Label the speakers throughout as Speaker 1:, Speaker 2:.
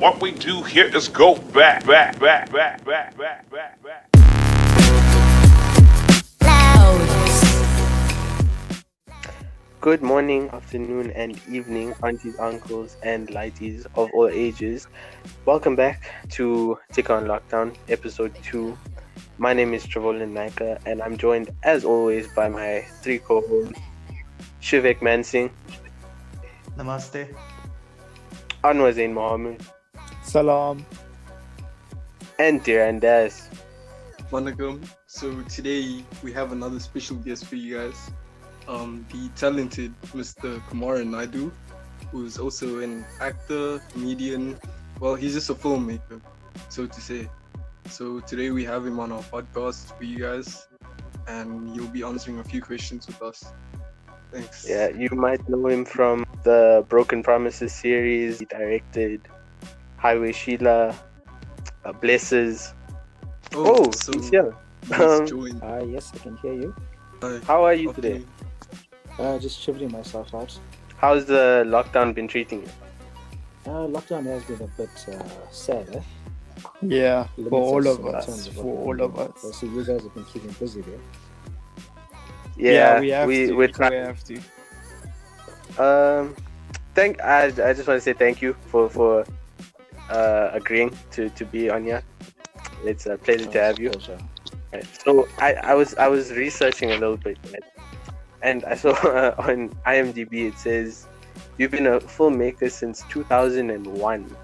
Speaker 1: What we do here is go back, back, back, back, back, back, back, back.
Speaker 2: Good morning, afternoon, and evening, aunties, uncles, and lighties of all ages. Welcome back to Tick on Lockdown, episode 2. My name is Travolin Naika, and I'm joined, as always, by my three co-hosts, Shivek Mansingh,
Speaker 3: Namaste.
Speaker 2: Anwar Zain Mohammed,
Speaker 4: Salam.
Speaker 2: and Diran Das.
Speaker 5: Vanakkam. So today we have another special guest for you guys. The talented Mr. Kumaran Naidu, who's also an actor, comedian. Well, he's just a filmmaker, so to say. So today we have him on our podcast for you guys, and he'll be answering a few questions with us. Thanks.
Speaker 2: Yeah, you might know him from the Broken Promises series. He directed Highway Sheila, Blesses. Oh,
Speaker 5: so
Speaker 2: he's here.
Speaker 5: he's joined.
Speaker 4: Yes, I can hear you.
Speaker 2: How are you
Speaker 5: Okay.
Speaker 2: today?
Speaker 4: Just shivering myself out.
Speaker 2: How's the lockdown been treating you?
Speaker 4: Lockdown has been a bit sad, eh?
Speaker 6: Yeah,
Speaker 4: Limits
Speaker 6: for all
Speaker 4: us
Speaker 6: of
Speaker 4: in
Speaker 6: us.
Speaker 4: terms of
Speaker 6: For
Speaker 4: what we
Speaker 6: all
Speaker 4: can
Speaker 6: of
Speaker 4: do.
Speaker 6: us.
Speaker 4: Well, see, you guys have been keeping busy there.
Speaker 2: Yeah,
Speaker 6: we have to.
Speaker 2: we're
Speaker 6: We
Speaker 2: trying.
Speaker 6: have to.
Speaker 2: I just want to say thank you for agreeing to be on here. It's a pleasure to have you.
Speaker 4: Pleasure.
Speaker 2: Right. So I was researching a little bit, right? And I saw on IMDb it says you've been a filmmaker since 2001,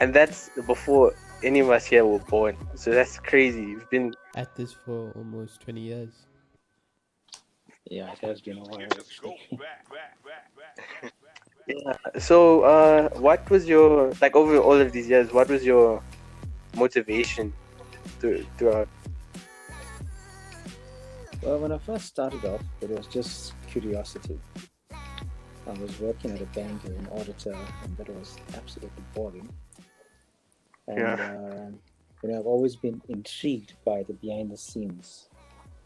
Speaker 2: and that's before any of us here were born. So that's crazy. You've been
Speaker 7: at this for almost 20 years.
Speaker 4: Yeah, it has been a while.
Speaker 1: Let's go
Speaker 4: Actually.
Speaker 1: back, back, back, back, back, back.
Speaker 2: yeah. So what was your over all of these years? What was your motivation throughout?
Speaker 4: Well, when I first started off, it was just curiosity. I was working at a bank as an auditor, and that was absolutely boring. And I've always been intrigued by the behind the scenes,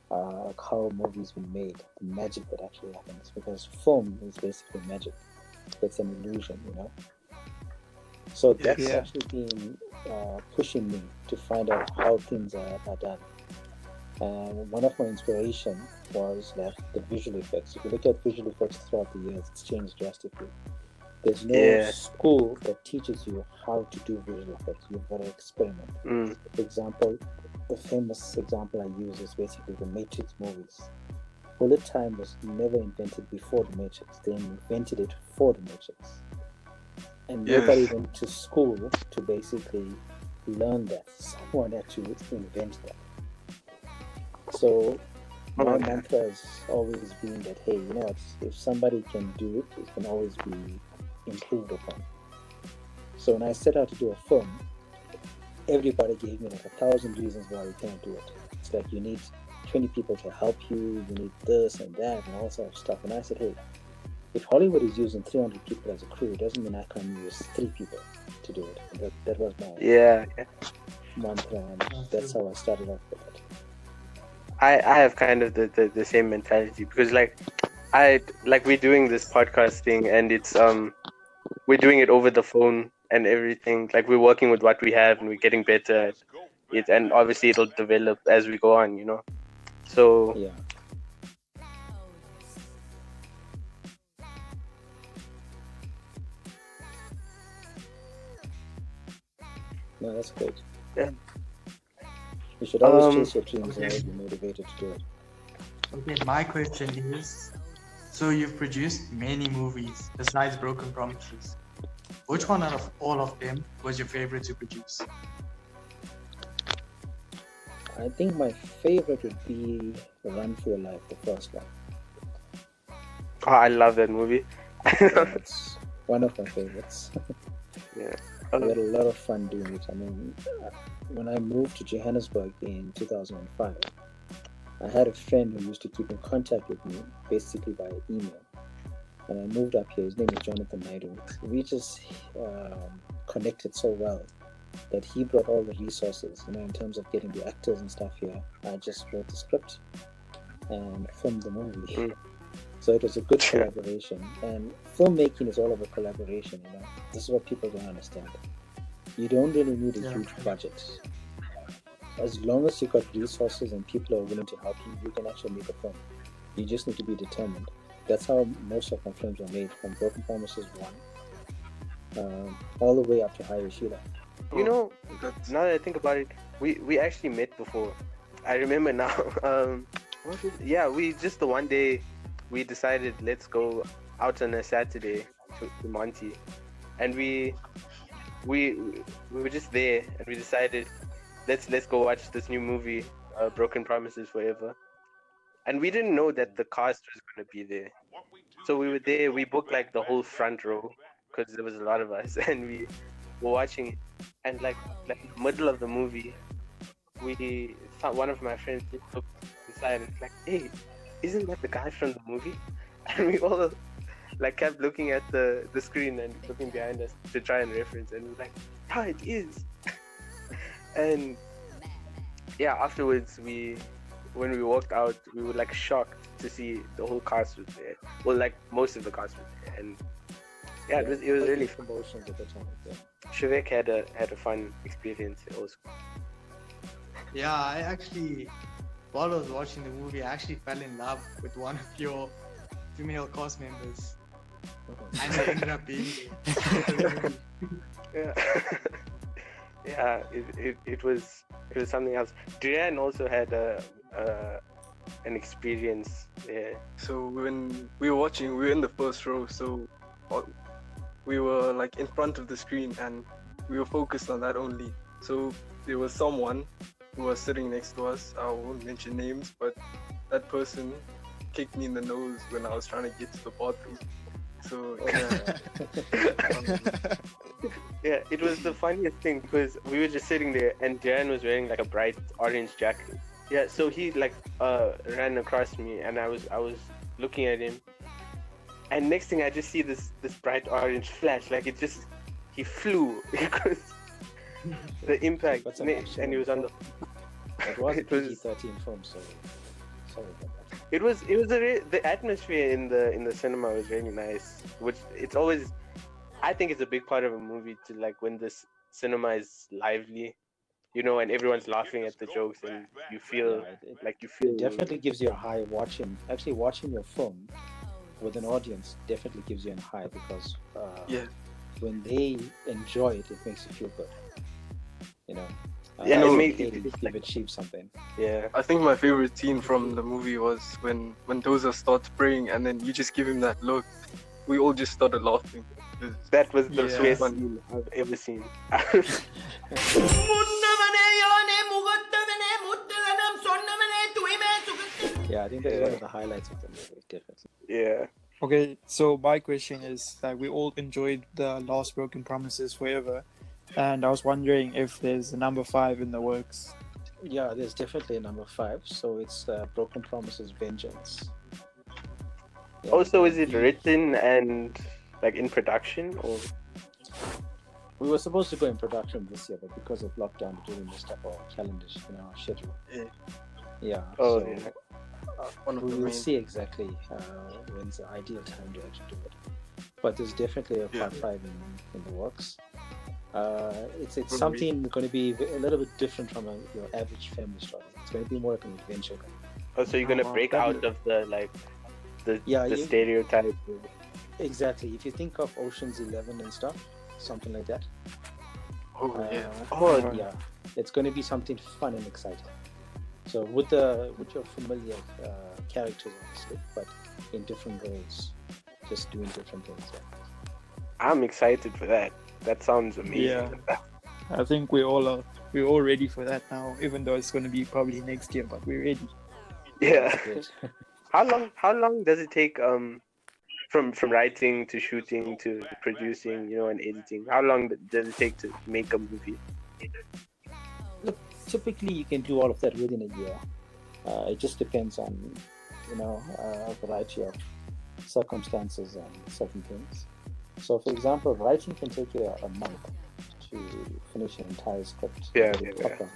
Speaker 4: like how movies been made, the magic that actually happens. Because film is basically magic; it's an illusion, you know. So that's
Speaker 6: Yeah.
Speaker 4: actually been pushing me to find out how things are done. And one of my inspiration was that the visual effects. If you look at visual effects throughout the years, it's changed drastically. There's no
Speaker 2: Yeah.
Speaker 4: school that teaches you how to do visual effects. You've got to experiment. For example, the famous example I use is basically the Matrix movies. Bullet time was never invented before the Matrix. They invented it for the Matrix. And
Speaker 5: Yes.
Speaker 4: nobody went to school to basically learn that. Someone had to invent that. So my mantra has always been that, hey, you know what, if somebody can do it, it can always be improved upon. So when I set out to do a film, everybody gave me like 1,000 reasons why you can't do it. It's like you need 20 people to help you, you need this and that and all sort of stuff. And I said, hey, if Hollywood is using 300 people as a crew, it doesn't mean I can use 3 people to do it. And that was my
Speaker 2: Yeah.
Speaker 4: mantra, and that's how I started off with it.
Speaker 2: I have kind of the same mentality because we're doing this podcast thing and it's we're doing it over the phone and everything. Like we're working with what we have and we're getting better at it, and obviously it'll develop as we go on, you know. So
Speaker 4: Yeah. No, that's great.
Speaker 2: Yeah.
Speaker 4: You should always chase your dreams and
Speaker 3: Okay.
Speaker 4: always be motivated to do it.
Speaker 3: Okay, my question is, so you've produced many movies besides Broken Promises. Which one out of all of them was your favorite to produce?
Speaker 4: I think my favorite would be Run for Your Life, the first one.
Speaker 2: I love that movie.
Speaker 4: It's one of my favorites.
Speaker 2: Yeah.
Speaker 4: I had a lot of fun doing it. I mean, when I moved to Johannesburg in 2005, I had a friend who used to keep in contact with me, basically by email. And I moved up here. His name is Kumaran Naidu. We just connected so well that he brought all the resources, you know, in terms of getting the actors and stuff here. I just wrote the script and filmed the movie. So it was a good collaboration. And filmmaking is all about collaboration, you know. This is what people don't understand. You don't really need a
Speaker 3: Yeah.
Speaker 4: huge budget. As long as you've got resources and people are willing to help you, you can actually make a film. You just need to be determined. That's how most of my films are made, from Broken Promises 1 all the way up to Higher Sheila.
Speaker 2: You know,
Speaker 5: That's
Speaker 2: now that I think about it, we actually met before. I remember now. Yeah, we just the one day we decided let's go out on a Saturday to Monty, and we were just there, and we decided let's go watch this new movie, Broken Promises Forever, and we didn't know that the cast was going to be there. So we were there. We booked like the whole front row because there was a lot of us, and we were watching it. And like in the middle of the movie, one of my friends just looked inside and was like, "Hey, isn't that the guy from the movie?" And we all like kept looking at the screen and looking behind us to try and reference, and we were like, "Yeah, it is." And yeah, afterwards when we walked out, we were like shocked to see the whole cast was there. Well, like most of the cast was there, and yeah, it was really fun.
Speaker 4: Promotions at the time. Yeah.
Speaker 2: Shivek had a fun experience also.
Speaker 3: Yeah, I actually, while I was watching the movie, I actually fell in love with one of your female cast members, and I ended up being there.
Speaker 2: Yeah. Yeah, it was something else. Drian also had an experience there.
Speaker 5: So when we were watching, we were in the first row, so we were like in front of the screen and we were focused on that only. So there was someone who was sitting next to us. I won't mention names, but that person kicked me in the nose when I was trying to get to the bathroom. So
Speaker 2: Yeah, it was the funniest thing because we were just sitting there and Jan was wearing like a bright orange jacket. Yeah, so he like ran across me and I was looking at him, and next thing I just see this bright orange flash, like he flew because the impact,
Speaker 4: That's an action
Speaker 2: and he was on the.
Speaker 4: It was a
Speaker 2: It was-
Speaker 4: PG-13 film, so sorry about that.
Speaker 2: It was the atmosphere in the cinema was really nice, which it's always, I think it's a big part of a movie to like when the cinema is lively, you know, and everyone's laughing at the jokes and you feel
Speaker 4: Yeah,
Speaker 2: like you feel
Speaker 4: it definitely gives you a high watching your film with an audience. Definitely gives you a high because
Speaker 5: yeah,
Speaker 4: when they enjoy it, it makes you feel good. You know,
Speaker 2: Yeah,
Speaker 5: it
Speaker 2: makes
Speaker 4: they
Speaker 2: you
Speaker 4: give achieve something.
Speaker 2: yeah.
Speaker 5: I think my favorite scene from the movie was when Doza starts praying and then you just give him that look. We all just started laughing.
Speaker 2: That was the
Speaker 7: Yeah.
Speaker 2: best scene I've ever seen.
Speaker 4: Yeah, I think that's one of the highlights of the movie. Definitely.
Speaker 2: Yeah.
Speaker 6: Okay, so my question is that we all enjoyed the Lost Broken Promises Forever, and I was wondering if there's a number 5 in the works.
Speaker 4: Yeah, there's definitely a number 5. So it's Broken Promises Vengeance. Yeah,
Speaker 2: Also, is it written and like in production or?
Speaker 4: we were supposed to go in production this year, but because of lockdown, we really messed up our calendars, our schedule.
Speaker 5: Yeah.
Speaker 4: Yeah.
Speaker 2: Oh,
Speaker 4: so
Speaker 2: yeah.
Speaker 5: One of
Speaker 4: we
Speaker 5: the
Speaker 4: will
Speaker 5: main.
Speaker 4: see exactly when's the ideal time to actually do it. But there's definitely a part 5 in the works. It's something going to be a little bit different from your average family story. It's going to be more like an adventure.
Speaker 2: Oh, so you're gonna
Speaker 3: Oh,
Speaker 2: break
Speaker 4: that'd
Speaker 2: out of the like the
Speaker 4: Yeah,
Speaker 2: stereotype.
Speaker 4: Exactly. If you think of Ocean's 11 and stuff, something like that.
Speaker 5: Oh yeah.
Speaker 2: Oh,
Speaker 4: Yeah, it's going to be something fun and exciting. So with your familiar characters, obviously, but in different roles, just doing different things. Yeah.
Speaker 2: I'm excited for that. That sounds amazing.
Speaker 6: Yeah. I think we're all ready for that now, even though it's going to be probably next year, but we're ready.
Speaker 2: Yeah.
Speaker 4: Great.
Speaker 2: How long does it take from writing to shooting to producing, and editing? How long does it take to make a movie?
Speaker 4: Look, typically you can do all of that within a year. It just depends on, a variety of circumstances and certain things. So, for example, writing can take you a month to finish an entire script.
Speaker 2: Yeah,
Speaker 4: very
Speaker 2: yeah.
Speaker 4: proper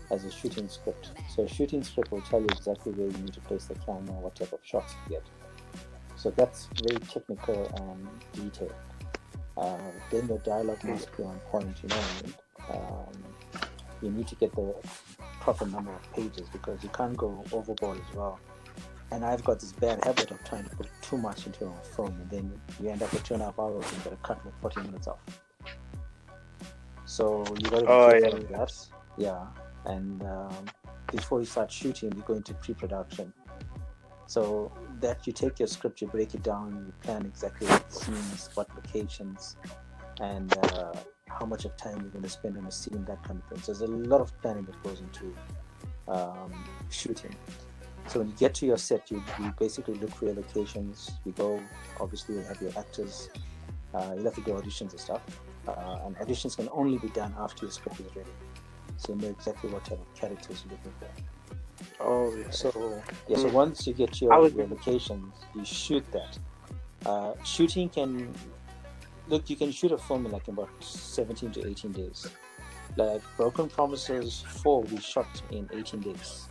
Speaker 4: as a shooting script. So, a shooting script will tell you exactly where you need to place the camera, what type of shots to get. So, that's very technical and detailed. Then your dialogue must be on point, you know what I mean? You need to get the proper number of pages because you can't go overboard as well. And I've got this bad habit of trying to put too much into a film, and then you end up with 2.5 hours and you got to cut like 40 minutes off. So you got to be careful of that. Yeah. And before you start shooting, you go into pre-production. So that you take your script, you break it down, you plan exactly what scenes, what locations, and how much of time you're going to spend on a scene, that kind of thing. So there's a lot of planning that goes into shooting. So when you get to your set, you basically look for your locations. You go, obviously you have your actors, you have to do auditions and stuff. And auditions can only be done after your script is ready. So you know exactly what type of characters you're looking for.
Speaker 2: Oh, yeah.
Speaker 4: So once you get your locations, you shoot that. Shooting can... Look, you can shoot a film in like about 17 to 18 days. Like Broken Promises 4, we shot in 18 days.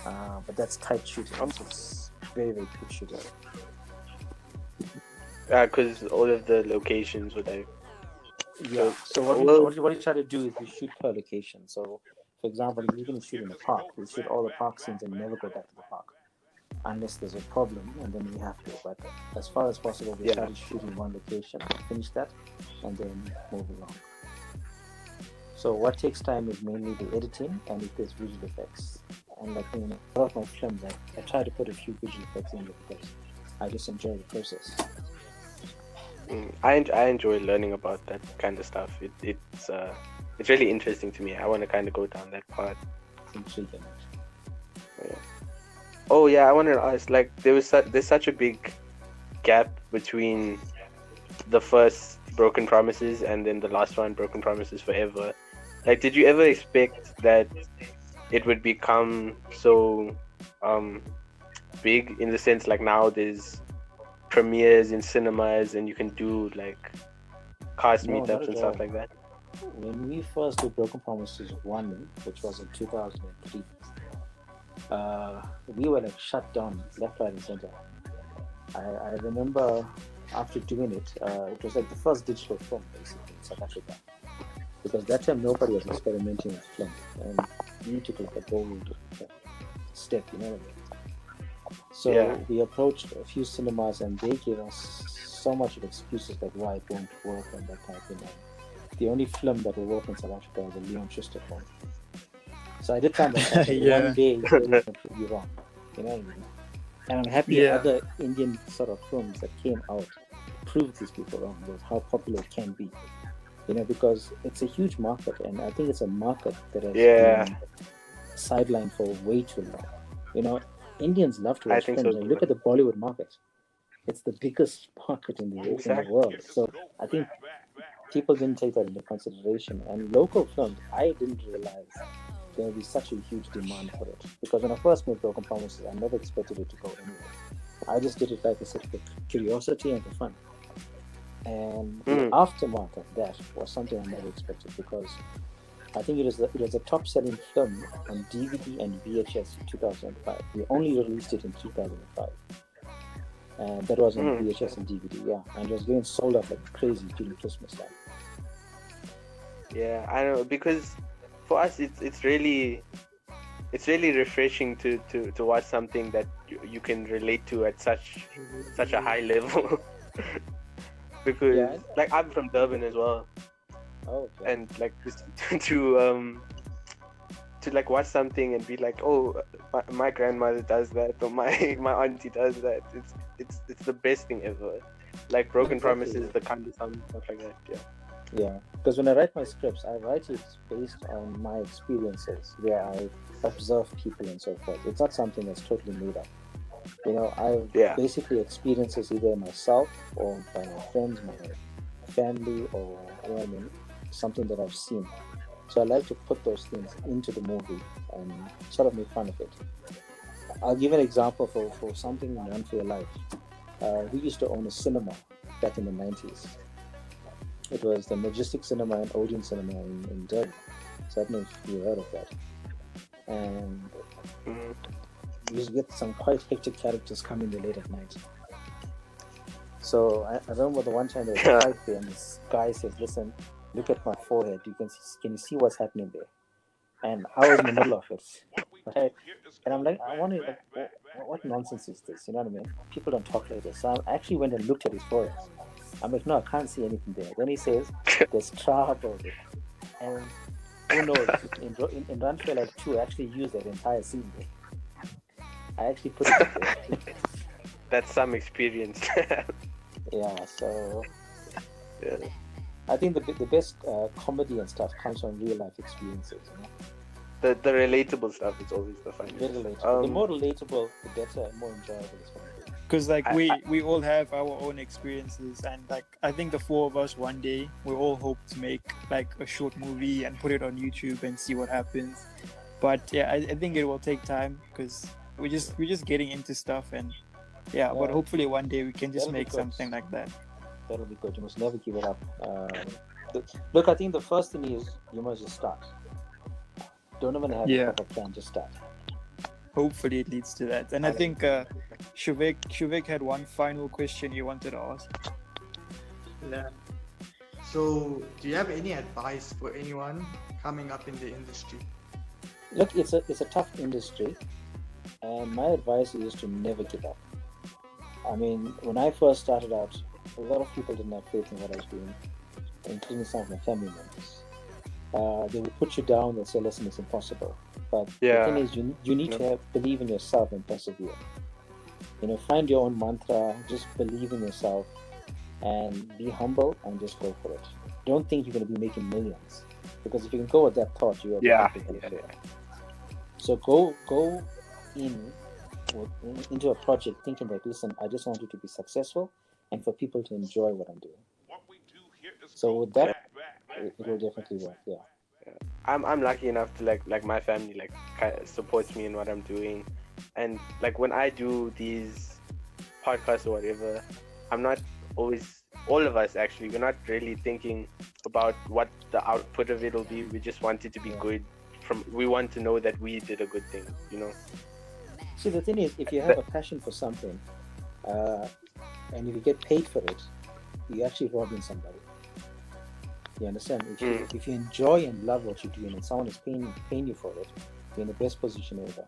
Speaker 4: But that's tight shooting. It's very, very quick shooting.
Speaker 2: Because all of the locations were like...
Speaker 4: Yeah. So what you try to do is you shoot per location. So, for example, if you're going to shoot in a park, we shoot all the park scenes and never go back to the park. Unless there's a problem, and then we have to. But as far as possible, we try to shoot in one location, finish that, and then move along. So what takes time is mainly the editing and if there's visual effects. And like in a lot of my films, I try to put a few visual effects in because I just enjoy the process.
Speaker 2: I enjoy learning about that kind of stuff. It's really interesting to me. I want to kind of go down that path.
Speaker 4: It's intriguing.
Speaker 2: Yeah. Oh yeah, I wanted to ask. Like, there's such a big gap between the first Broken Promises and then the last one, Broken Promises Forever. Like, did you ever expect that it would become so big in the sense like now there's premieres in cinemas and you can do like cast meetups and stuff like that?
Speaker 4: When we first did Broken Promises 1, which was in 2003, we were like shut down left, right and center. I remember after doing it, it was like the first digital film basically in South Africa, because that time nobody was experimenting with film and we took like a bold step, you know what I mean? So we approached a few cinemas and they gave us so much of excuses like why it won't work and that kind of thing. And the only film that will work in South Africa was a Leon Schuster film. So I did find that one day it could be wrong, you know what I mean? And I'm happy other Indian sort of films that came out proved these people wrong with how popular it can be, you know, because it's a huge market and I think it's a market that has been sidelined for way too long. You know, Indians love to watch films. So, look at the Bollywood market; it's the biggest market in the world. So I think people didn't take that into consideration. And local films, I didn't realize there would be such a huge demand for it, because when I first made Broken Promises, I never expected it to go anywhere. I just did it like I said for curiosity and for fun. And the aftermath of that was something I never expected, because I think it was a top-selling film on DVD and VHS in 2005. We only released it in 2005. And that was on VHS and DVD, and it was getting sold out like crazy during Christmas time.
Speaker 2: Yeah, I know, because for us it's really refreshing to watch something that you can relate to at such a high level. Because like I'm from Durban as well.
Speaker 4: Oh, okay.
Speaker 2: And like to like watch something and be like, oh, my grandmother does that, or my auntie does that. It's the best thing ever. Like Broken Promises, the kind of stuff like that.
Speaker 4: Yeah, because when I write my scripts, I write it based on my experiences, where I observe people and so forth. It's not something that's totally made up. You know, I've basically experiences either myself or by my friends, my family, or you know what I mean, something that I've seen. So I like to put those things into the movie and sort of make fun of it. I'll give an example for something in Unfair Life. We used to own a cinema back in the 90s. It was the Majestic Cinema and Odeon Cinema in Durban. So I don't know if you heard of that. And you get some quite hectic characters coming in late at night. So I remember the one time there was a fight there, and this guy says, "Listen, look at my forehead. Can you see what's happening there?" And I was in the middle of it, right? And I'm like, I wanted like, what nonsense is this? You know what I mean? People don't talk like this. So I actually went and looked at his forehead. I'm like, no, I can't see anything there. Then he says, there's trouble there. And who knows? In Run for Life 2, I actually used that entire scene there. I actually put it there.
Speaker 2: That's some experience.
Speaker 4: Yeah, so
Speaker 2: Yeah.
Speaker 4: I think the best comedy and stuff comes from real life experiences. You know?
Speaker 2: The relatable stuff is always the funniest.
Speaker 4: Very relatable. The more relatable, the better and more enjoyable it's going to be.
Speaker 6: Because like we all have our own experiences, and like I think the four of us one day we all hope to make like a short movie and put it on YouTube and see what happens. But yeah, I think it will take time because we're just getting into stuff, and but hopefully one day we can just make something like that.
Speaker 4: That'll be good. You must never give it up. Look, I think the first thing is you must just start. Don't even have a proper plan, just start.
Speaker 6: Hopefully it leads to that. And I think Shuvik had one final question you wanted to ask.
Speaker 3: Yeah. So, do you have any advice for anyone coming up in the industry?
Speaker 4: Look, it's a tough industry, and my advice is to never give up. I mean, when I first started out, a lot of people didn't have faith in what I was doing, including some of my family members. They would put you down and say, listen, it's impossible. But the thing is, you need to believe in yourself and persevere. You know, find your own mantra, just believe in yourself and be humble and just go for it. Don't think you're going to be making millions, because if you can go with that thought, you are So go into a project thinking that, listen, I just want you to be successful and for people to enjoy what I'm doing. So with that, it will definitely work. Yeah.
Speaker 2: I'm lucky enough to like my family kind of supports me in what I'm doing, and like when I do these podcasts or whatever, I'm not always, all of us actually, we're not really thinking about what the output of it will be. We just want it to be good. We want to know that we did a good thing, you know.
Speaker 4: See, the thing is, if you have a passion for something, and if you get paid for it, you're actually robbing somebody. You understand? If you enjoy and love what you're doing, and someone is paying you for it, you're in the best position ever.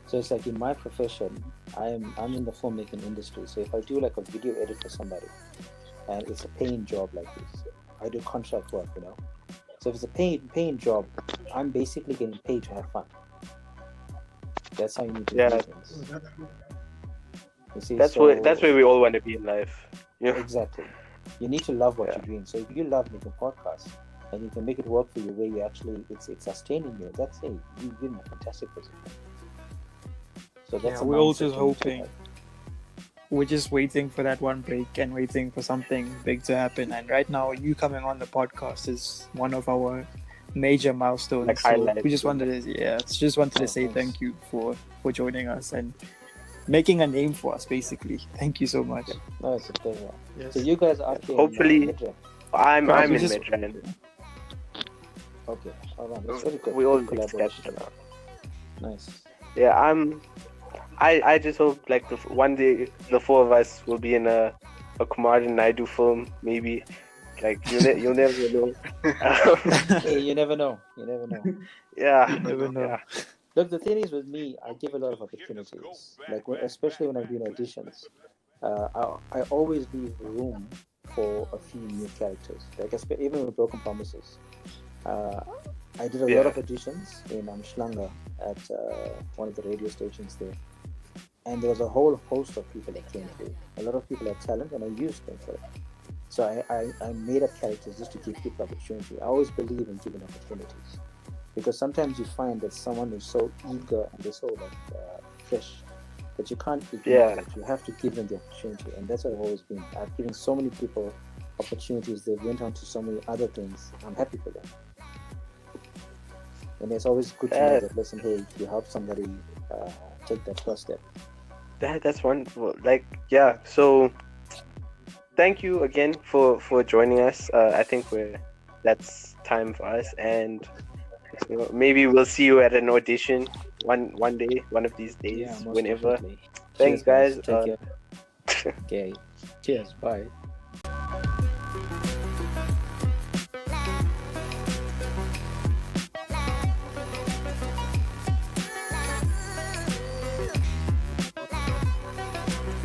Speaker 4: So it's like in my profession, I'm in the filmmaking industry. So if I do like a video edit for somebody, and it's a paying job like this, I do contract work, you know. So if it's a paying job, I'm basically getting paid to have fun. That's how you need to do things. You see,
Speaker 2: that's where we all want to be in life. Yeah.
Speaker 4: Exactly. You need to love what you're doing. So if you love making podcasts and you can make it work for you, where you actually it's sustaining you, that's it. You're in a fantastic position. So that's
Speaker 6: we're all just hoping. We're just waiting for that one break and waiting for something big to happen. And right now, you coming on the podcast is one of our major milestones.
Speaker 2: Like
Speaker 6: so we just wanted to say thank you for joining us and making a name for us, basically. Thank you so much.
Speaker 4: No, it's a pleasure.
Speaker 3: Yes.
Speaker 4: So you guys are here.
Speaker 2: Hopefully, I'm in Midrand.
Speaker 4: Okay. All right. That's very good.
Speaker 2: We all
Speaker 4: collaboration. Nice.
Speaker 2: Yeah, I just hope like one day the four of us will be in a Kumaran Naidu film, maybe. Like you'll never know.
Speaker 4: Hey, you never know. You never know.
Speaker 2: Yeah.
Speaker 6: You never know.
Speaker 2: Yeah.
Speaker 4: Look, the thing is with me, I give a lot of opportunities. Like especially when I'm doing auditions, I always leave room for a few new characters. Like even with Broken Promises, I did a lot of auditions in Shlanga at one of the radio stations there, and there was a whole host of people that came through. A lot of people had talent, and I used them for it. So I made up characters just to give people opportunity. I always believe in giving opportunities. Because sometimes you find that someone is so eager and they're so fresh that you can't ignore it. You have to give them the opportunity, and that's what I've always been. I've given so many people opportunities. They went on to so many other things. I'm happy for them, and it's always good to know that. Listen, hey, you help somebody take that first step.
Speaker 2: That's wonderful. So thank you again for joining us. I think that's time for us, and maybe we'll see you at an audition one day, one of these days, whenever.
Speaker 4: Definitely.
Speaker 2: Thanks,
Speaker 4: Cheers,
Speaker 2: guys.
Speaker 4: Take care. Okay. Cheers. Bye.